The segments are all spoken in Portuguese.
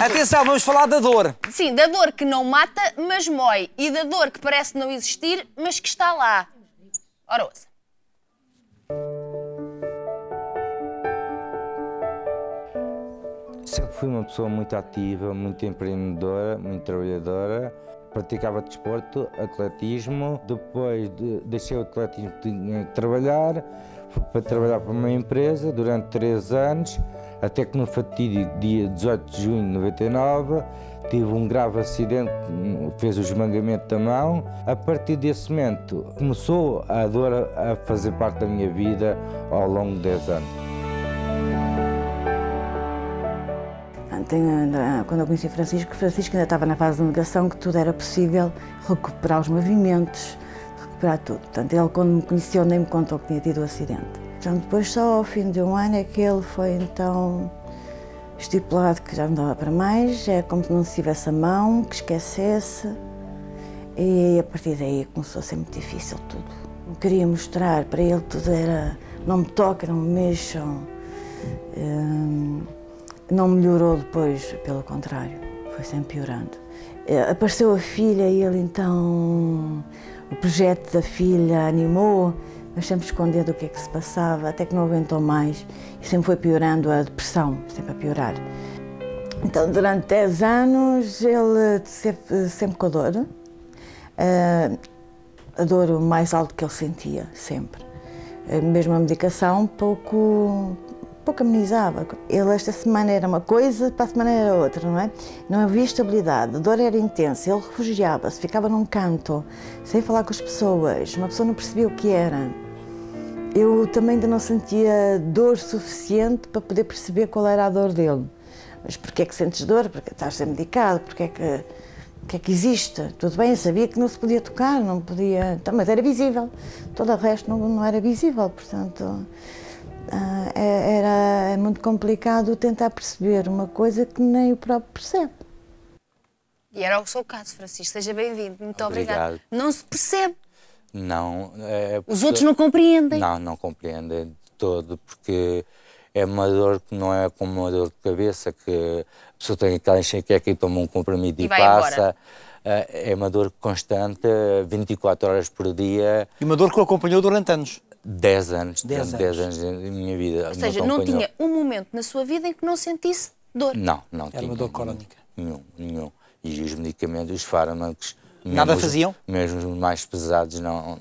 Atenção, vamos falar da dor. Sim, da dor que não mata, mas mói. E da dor que parece não existir, mas que está lá. Ora, ouça. Sempre fui uma pessoa muito ativa, muito empreendedora, muito trabalhadora. Praticava desporto, atletismo. Depois deixei o atletismo, tinha que trabalhar. Fui para trabalhar para uma empresa durante 3 anos, até que no fatídico dia 18 de junho de 99 tive um grave acidente, fez o esmagamento da mão. A partir desse momento começou a dor a fazer parte da minha vida ao longo de 10 anos. Quando eu conheci Francisco ainda estava na fase de negação que tudo era possível, recuperar os movimentos, recuperar tudo. Portanto, ele quando me conheceu nem me contou que tinha tido o acidente. Portanto, depois só ao fim de um ano é que ele foi então estipulado que já não dava para mais, é como se não se tivesse a mão, que esquecesse. E a partir daí começou a ser muito difícil tudo. Eu queria mostrar para ele tudo era, não me toquem, não me mexam. Não melhorou depois, pelo contrário, foi sempre piorando. Apareceu a filha e ele então, o projeto da filha animou, mas sempre escondendo o que é que se passava, até que não aguentou mais e sempre foi piorando a depressão, sempre a piorar. Então, durante 10 anos, ele sempre com a dor mais alto que ele sentia, sempre. Mesmo a medicação, pouco amenizava. Ele esta semana era uma coisa, para a semana era outra, não é? Não havia estabilidade, a dor era intensa, ele refugiava-se, ficava num canto, sem falar com as pessoas, uma pessoa não percebia o que era. Eu também ainda não sentia dor suficiente para poder perceber qual era a dor dele. Mas porquê é que sentes dor? Porque estás a ser medicado, porque é que existe? Tudo bem, eu sabia que não se podia tocar, não podia... Mas era visível, todo o resto não era visível, portanto... Era muito complicado tentar perceber uma coisa que nem o próprio percebe. E era o seu caso, Francisco. Seja bem-vindo. Muito obrigado. Não se percebe. Não. Os outros não compreendem. Não compreendem de todo, porque é uma dor que não é como uma dor de cabeça, que a pessoa tem aquela enxaqueca e toma um comprimido e passa. Embora. É uma dor constante, 24 horas por dia. E uma dor que o acompanhou durante anos. 10 anos. 10 anos da minha vida. Ou seja, não tinha um momento na sua vida em que não sentisse dor? Não tinha. Era uma dor crónica? Nenhum. E os medicamentos, os fármacos... Nada faziam? Mesmo os mais pesados não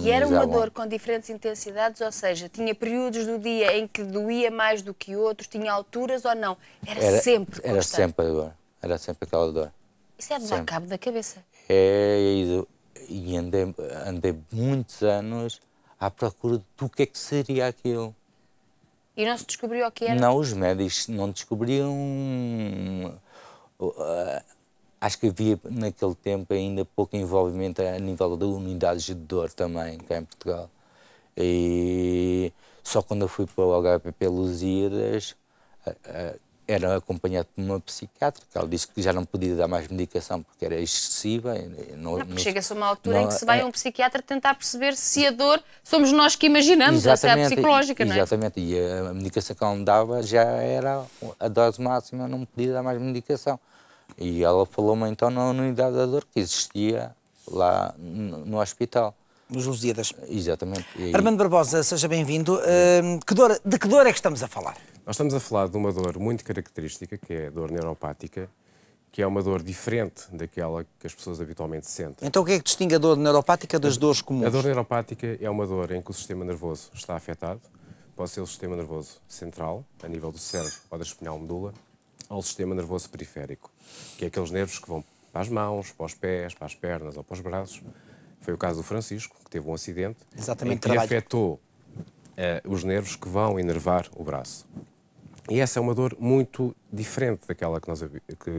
E era uma dor com diferentes intensidades, ou seja, tinha períodos do dia em que doía mais do que outros, tinha alturas ou não? Era sempre constante? Era sempre a dor, era sempre aquela dor. Isso é de dar cabo da cabeça? E andei muitos anos à procura do que é que seria aquilo. E não se descobriu o que era? Não, os médicos não descobriam. Acho que havia naquele tempo ainda pouco envolvimento a nível de unidades de dor também, cá em Portugal. E só quando eu fui para o HPP Lusíadas, era acompanhado por uma psiquiatra, que ela disse que já não podia dar mais medicação porque era excessiva. Porque chega-se a uma altura em que se vai a um psiquiatra tentar perceber se a dor somos nós que imaginamos, ou se é psicológica, não é? Exatamente, e a medicação que ela me dava já era a dose máxima, não me podia dar mais medicação. E ela falou-me então na unidade da dor que existia lá no hospital. Nos Lusíadas. Exatamente. Armando Barbosa, seja bem-vindo. De que dor é que estamos a falar? Nós estamos a falar de uma dor muito característica, que é a dor neuropática, que é uma dor diferente daquela que as pessoas habitualmente sentem. Então o que é que distingue a dor neuropática das dores comuns? A dor neuropática é uma dor em que o sistema nervoso está afetado. Pode ser o sistema nervoso central, a nível do cérebro ou da espinhal medula, ou o sistema nervoso periférico, que é aqueles nervos que vão para as mãos, para os pés, para as pernas ou para os braços. Foi o caso do Francisco, que teve um acidente em que afetou os nervos que vão inervar o braço. E essa é uma dor muito diferente daquela que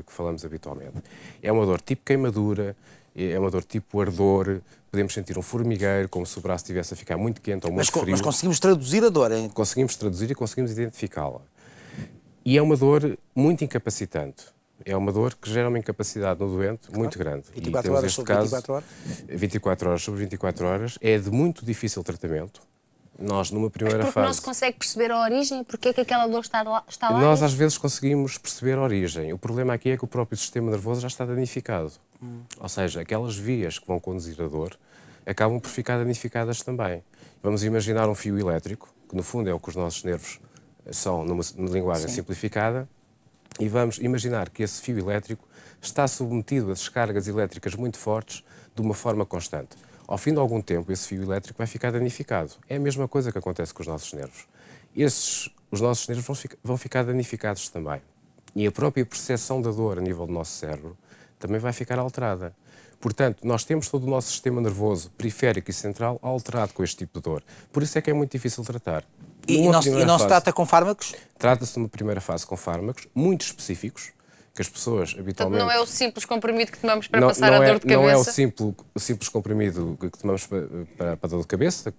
falamos habitualmente. É uma dor tipo queimadura, é uma dor tipo ardor, podemos sentir um formigueiro, como se o braço estivesse a ficar muito quente ou muito frio. Mas conseguimos traduzir a dor, hein? Conseguimos traduzir e conseguimos identificá-la. E é uma dor muito incapacitante. É uma dor que gera uma incapacidade no doente muito grande. 24 e horas sobre 24 horas? 24 horas sobre 24 horas. É de muito difícil tratamento. Nós, numa primeira porque fase... não se consegue perceber a origem? Porque é que aquela dor está lá? Nós, às vezes, conseguimos perceber a origem. O problema aqui é que o próprio sistema nervoso já está danificado. Ou seja, aquelas vias que vão conduzir a dor acabam por ficar danificadas também. Vamos imaginar um fio elétrico, que no fundo é o que os nossos nervos são numa linguagem simplificada, e vamos imaginar que esse fio elétrico está submetido a descargas elétricas muito fortes de uma forma constante. Ao fim de algum tempo, esse fio elétrico vai ficar danificado. É a mesma coisa que acontece com os nossos nervos. Os nossos nervos vão ficar danificados também. E a própria percepção da dor a nível do nosso cérebro também vai ficar alterada. Portanto, nós temos todo o nosso sistema nervoso periférico e central alterado com este tipo de dor. Por isso é que é muito difícil tratar. E não se trata com fármacos? Trata-se numa primeira fase com fármacos muito específicos, que as pessoas habitualmente... Portanto, não é o simples comprimido que tomamos para passar a dor de cabeça? Não é o simples comprimido que tomamos para a dor de cabeça,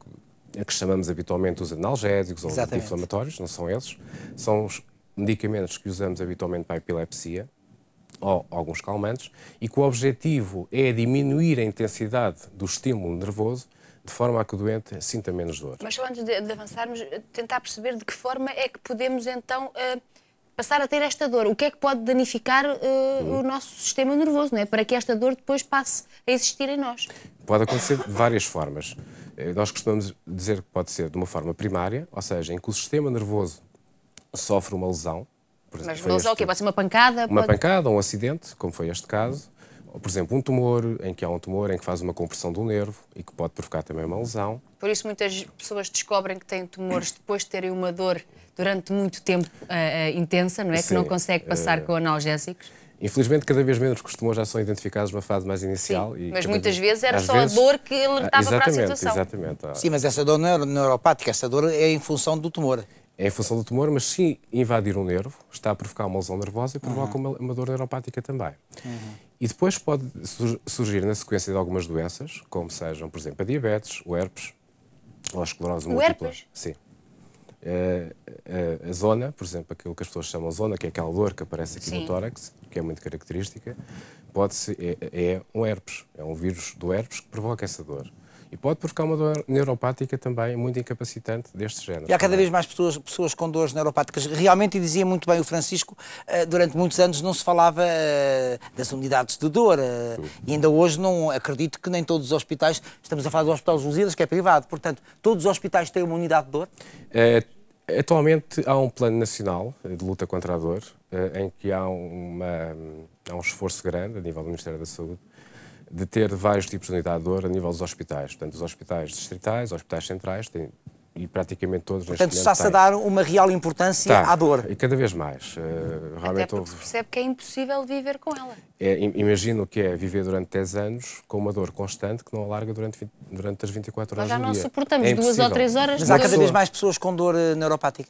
que chamamos habitualmente os analgésicos ou os anti-inflamatórios, não são esses. São os medicamentos que usamos habitualmente para a epilepsia, ou alguns calmantes, e que o objetivo é diminuir a intensidade do estímulo nervoso de forma a que o doente sinta menos dor. Mas só antes de avançarmos, tentar perceber de que forma é que podemos então passar a ter esta dor. O que é que pode danificar o nosso sistema nervoso, não é? Para que esta dor depois passe a existir em nós. Pode acontecer de várias formas. Nós costumamos dizer que pode ser de uma forma primária, ou seja, em que o sistema nervoso sofre uma lesão. Mas uma lesão o quê? Pode ser uma pancada? Uma pancada, um acidente, como foi este caso. Ou, por exemplo, um tumor, em que há um tumor em que faz uma compressão do nervo e que pode provocar também uma lesão. Por isso muitas pessoas descobrem que têm tumores depois de terem uma dor durante muito tempo intensa, não é? Sim, que não consegue passar com analgésicos. Infelizmente, cada vez menos os tumores já são identificados numa fase mais inicial. Sim, mas muitas vezes era só a dor que alertava para a situação. Exatamente. Sim, mas essa dor não é neuropática, essa dor é em função do tumor. É em função do tumor, mas se invadir um nervo, está a provocar uma lesão nervosa e provoca uma dor neuropática também. E depois pode surgir na sequência de algumas doenças, como sejam, por exemplo, a diabetes, o herpes, ou a esclerose múltipla. Herpes? Sim. A zona, por exemplo, aquilo que as pessoas chamam zona, que é aquela dor que aparece aqui no tórax, que é muito característica, é um herpes, é um vírus do herpes que provoca essa dor. E pode provocar uma dor neuropática também muito incapacitante deste género. E há cada vez mais pessoas com dores neuropáticas. Realmente, e dizia muito bem o Francisco, durante muitos anos não se falava das unidades de dor. E ainda hoje não acredito que nem todos os hospitais, estamos a falar do Hospital dos Lusíadas, que é privado, portanto, todos os hospitais têm uma unidade de dor? Atualmente há um plano nacional de luta contra a dor, em que há um esforço grande a nível do Ministério da Saúde de ter vários tipos de unidade de dor a nível dos hospitais. Portanto, os hospitais distritais, os hospitais centrais, e praticamente todos neste momento. Portanto, está-se a dar uma real importância à dor. E cada vez mais. Até porque se percebe que é impossível viver com ela. Imagino que é viver durante 10 anos com uma dor constante que não alarga durante as 24 horas do dia. Nós já não suportamos 2 ou 3 horas. Mas há cada vez mais pessoas com dor neuropática?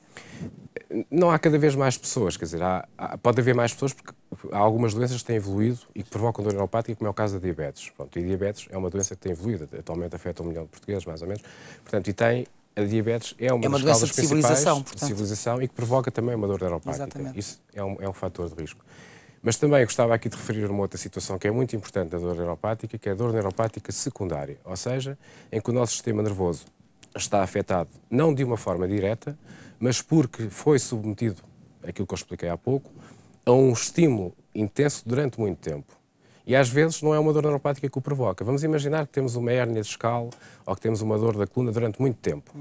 Não há cada vez mais pessoas, quer dizer, pode haver mais pessoas porque há algumas doenças que têm evoluído e que provocam dor neuropática, como é o caso da diabetes. Pronto, e a diabetes é uma doença que tem evoluído, atualmente afeta 1 milhão de portugueses, mais ou menos. Portanto, a diabetes é uma das doença causas de civilização, de civilização e que provoca também uma dor neuropática. Exatamente. Isso é um fator de risco. Mas também gostava aqui de referir uma outra situação que é muito importante da dor neuropática, que é a dor neuropática secundária, ou seja, em que o nosso sistema nervoso está afetado não de uma forma direta, mas porque foi submetido, aquilo que eu expliquei há pouco, a um estímulo intenso durante muito tempo. E às vezes não é uma dor neuropática que o provoca. Vamos imaginar que temos uma hérnia discal ou que temos uma dor da coluna durante muito tempo.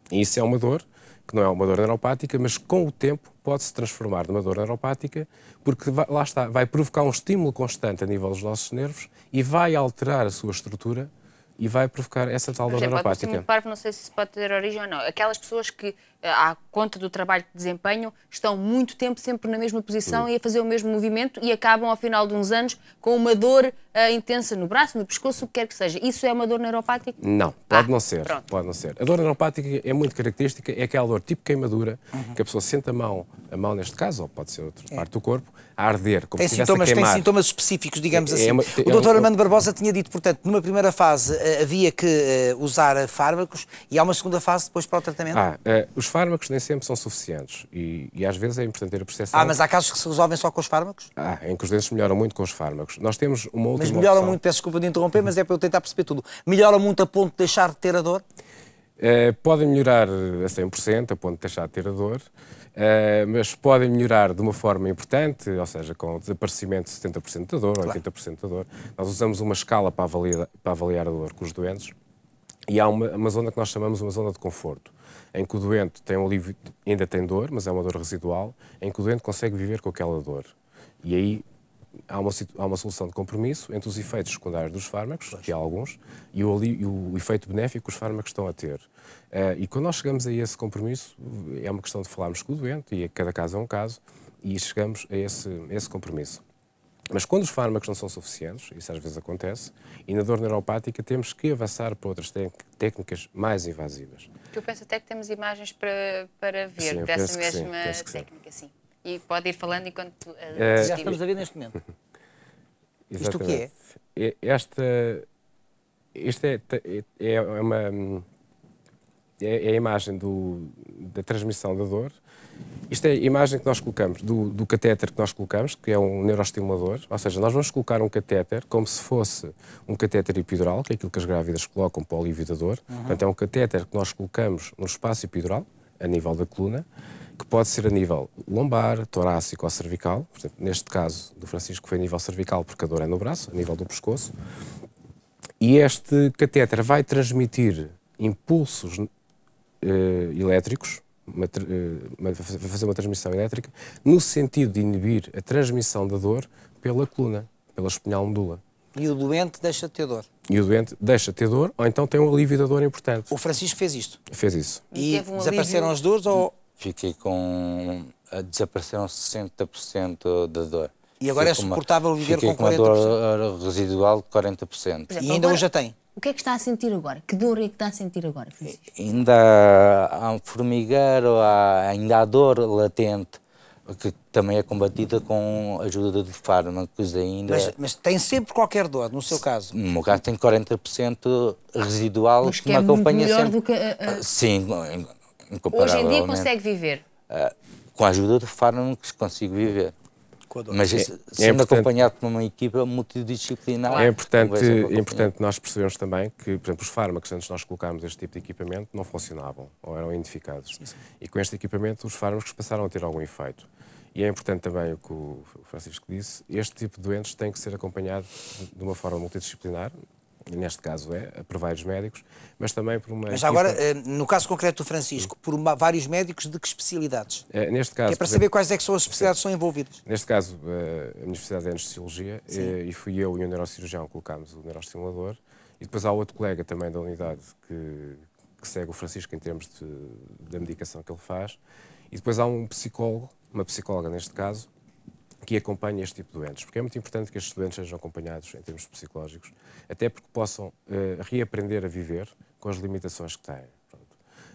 E isso é uma dor que não é uma dor neuropática, mas com o tempo pode-se transformar numa dor neuropática, porque lá está, vai provocar um estímulo constante a nível dos nossos nervos e vai alterar a sua estrutura e vai provocar essa tal dor neuropática. Pode ser muito parvo, não sei se isso pode ter origem ou não. Aquelas pessoas que, à conta do trabalho que desempenham, estão muito tempo sempre na mesma posição e a fazer o mesmo movimento e acabam, ao final de uns anos, com uma dor intensa no braço, no pescoço, o que quer que seja. Isso é uma dor neuropática? Não, pode não ser. Pode não ser. A dor neuropática é muito característica, é aquela dor tipo queimadura, que a pessoa sente a mão neste caso, ou pode ser outra parte do corpo, a arder, como se estivesse a queimar. Tem sintomas específicos, digamos assim. O Dr. Armando Barbosa tinha dito, portanto, numa primeira fase havia que usar fármacos e há uma segunda fase depois para o tratamento? Os fármacos nem sempre são suficientes e às vezes é importante ter a percepção... mas há casos que se resolvem só com os fármacos? Em que os doentes melhoram muito com os fármacos. Nós temos uma última Mas melhoram opção. muito, peço desculpa de interromper, mas é para eu tentar perceber tudo. Melhora muito a ponto de deixar de ter a dor? Podem melhorar a 100%, a ponto de deixar de ter a dor, mas podem melhorar de uma forma importante, ou seja, com o desaparecimento de 70% da dor, ou 80% da dor. Nós usamos uma escala para avaliar a dor com os doentes e há uma zona que nós chamamos uma zona de conforto, em que o doente tem um alívio, ainda tem dor, mas é uma dor residual, em que o doente consegue viver com aquela dor. E aí há uma solução de compromisso entre os efeitos secundários dos fármacos, que há alguns, e o efeito benéfico que os fármacos estão a ter. E quando nós chegamos a esse compromisso, é uma questão de falarmos com o doente, e cada caso é um caso, e chegamos a esse compromisso. Mas quando os fármacos não são suficientes, isso às vezes acontece, e na dor neuropática temos que avançar para outras técnicas mais invasivas. Eu penso até que temos imagens para ver Sim, dessa mesma técnica, sim. E pode ir falando enquanto... Já estamos a ver neste momento. Isto o que é? Isto é a imagem da transmissão da dor. Isto é a imagem que nós colocamos, do catéter que nós colocamos, que é um neuroestimulador, ou seja, nós vamos colocar um catéter como se fosse um catéter epidural, que é aquilo que as grávidas colocam para o alívio da dor. Portanto, é um catéter que nós colocamos no espaço epidural, a nível da coluna, que pode ser a nível lombar, torácico ou cervical. Portanto, neste caso do Francisco foi a nível cervical, porque a dor é no braço, a nível do pescoço. E este catéter vai transmitir impulsos elétricos, vai fazer uma transmissão elétrica, no sentido de inibir a transmissão da dor pela coluna, pela espinhal medula. E o doente deixa de ter dor. E o doente deixa de ter dor, ou então tem um alívio da dor importante. O Francisco fez isto. Fez isso. E desapareceram as dores ou... Fiquei com... Desapareceram 60% da dor. E agora é suportável viver com 40%? Fiquei com uma dor residual de 40%. E ainda hoje a tem? O que é que está a sentir agora? Que dor é que está a sentir agora, Francisco? Ainda há um formigueiro, ainda há dor latente, que também é combatida com a ajuda de fármacos ainda. Mas tem sempre qualquer dor, no seu caso? No meu caso tem 40% residual, mas que me acompanha melhor sempre. Do que Sim, hoje em dia consegue viver? Com a ajuda de fármacos consigo viver. Mas sendo acompanhado por uma equipa multidisciplinar... É importante nós percebermos também que, por exemplo, os fármacos, antes de nós colocarmos este tipo de equipamento, não funcionavam ou eram ineficazes. Sim. E com este equipamento os fármacos passaram a ter algum efeito. E é importante também o que o Francisco disse, este tipo de doentes tem que ser acompanhado de uma forma multidisciplinar, e neste caso por vários médicos, mas também por uma... Mas agora, no caso concreto do Francisco, por vários médicos de que especialidades? Neste caso, que é para saber quais é que são as especialidades que são envolvidas. Neste caso, a minha especialidade é anestesiologia, e fui eu e o neurocirurgião que colocámos o neuroestimulador, e depois há outro colega também da unidade que segue o Francisco em termos da medicação que ele faz, e depois há um psicólogo, uma psicóloga neste caso, que acompanha este tipo de doentes, porque é muito importante que estes doentes sejam acompanhados em termos psicológicos, até porque possam reaprender a viver com as limitações que têm. Pronto.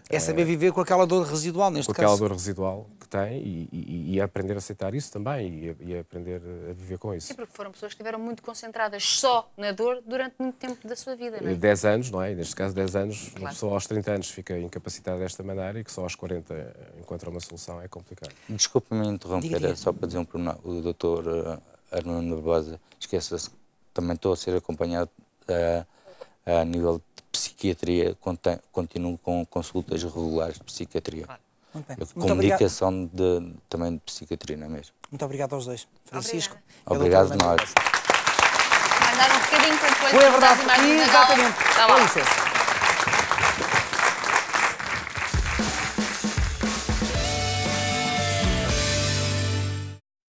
É saber viver com aquela dor residual, neste caso. Com aquela dor residual que tem e aprender a aceitar isso também e aprender a viver com isso. Sim, porque foram pessoas que estiveram muito concentradas só na dor durante muito tempo da sua vida, não é? 10 anos, não é? E neste caso 10 anos, claro. Uma pessoa aos 30 anos fica incapacitada desta maneira e que só aos 40 encontra uma solução é complicado. Desculpa-me interromper, é só para dizer um pormenor. O doutor Armando Barbosa, esqueça-se que também estou a ser acompanhado a nível de psiquiatria, continuo com consultas regulares de psiquiatria. Claro. Com medicação também de psiquiatria, não é mesmo? Muito obrigado aos dois. Francisco. Obrigado nós. Mandaram um bocadinho para depois... Foi a verdade. Exatamente. Com licença.